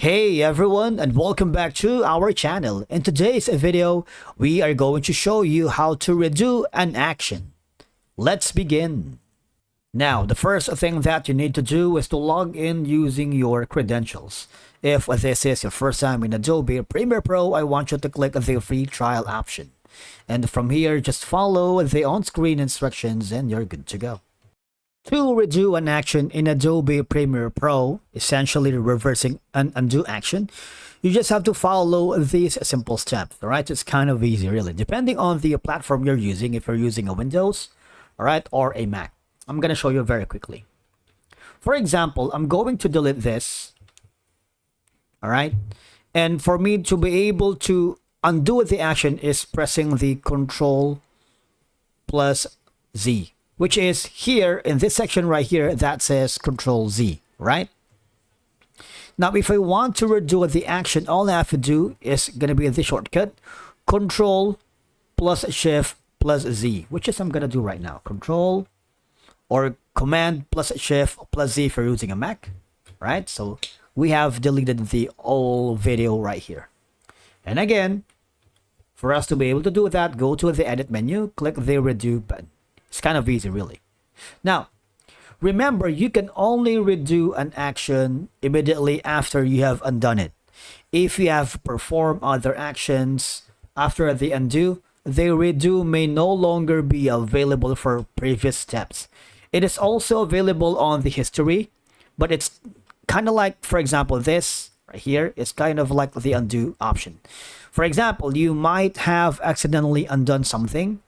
Hey everyone, and welcome back to our channel. In today's video, we are going to show you how to redo an action. Let's begin. Now, the first thing that you need to do is to log in using your credentials. If this is your first time in Adobe Premiere Pro, I want you to click the free trial option. And from here, just follow the on-screen instructions and you're good to go. To redo an action in Adobe Premiere Pro, essentially reversing an undo action, you just have to follow these simple steps, all right? It's kind of easy, really, depending on the platform you're using, if you're using a Windows, all right, or a Mac. I'm going to show you very quickly. For example, I'm going to delete this, all right? And for me to be able to undo the action is pressing the Control plus Z, which is here in this section right here that says Control Z, right? Now, if I want to redo the action, all I have to do is going to be the shortcut, Control plus Shift plus Z, which is I'm going to do right now. Control or Command plus Shift plus Z for using a Mac, right? So we have deleted the old video right here. And again, for us to be able to do that, go to the Edit menu, click the Redo button. It's kind of easy, really. Now, remember, you can only redo an action immediately after you have undone it. If you have performed other actions after the undo, the redo may no longer be available for previous steps. It is also available on the history, but it's kind of like, for example, this right here is kind of like the undo option. For example, you might have accidentally undone something,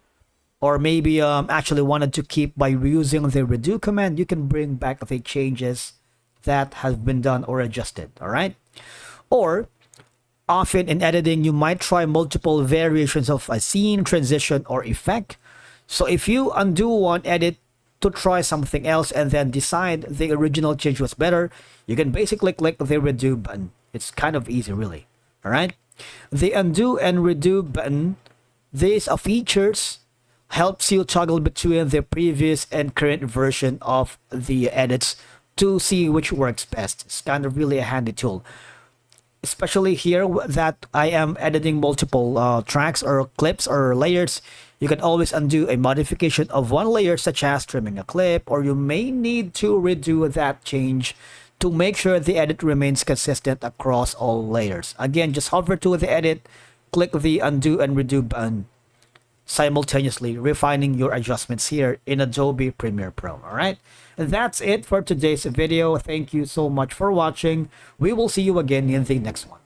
or maybe actually wanted to keep by using the redo command. You can bring back the changes that have been done or adjusted, all right? Or often in editing, you might try multiple variations of a scene, transition, or effect. So if you undo one edit to try something else and then decide the original change was better, you can basically click the redo button. It's kind of easy, really, all right? The undo and redo button, these are features helps you toggle between the previous and current version of the edits to see which works best. It's kind of really a handy tool, especially here that I am editing multiple tracks or clips or layers. You can always undo a modification of one layer, such as trimming a clip, or you may need to redo that change to make sure the edit remains consistent across all layers. Again, just hover to the edit, click the undo and redo button, simultaneously refining your adjustments here in Adobe Premiere Pro. All right, and that's it for today's video. Thank you so much for watching. We will see you again in the next one.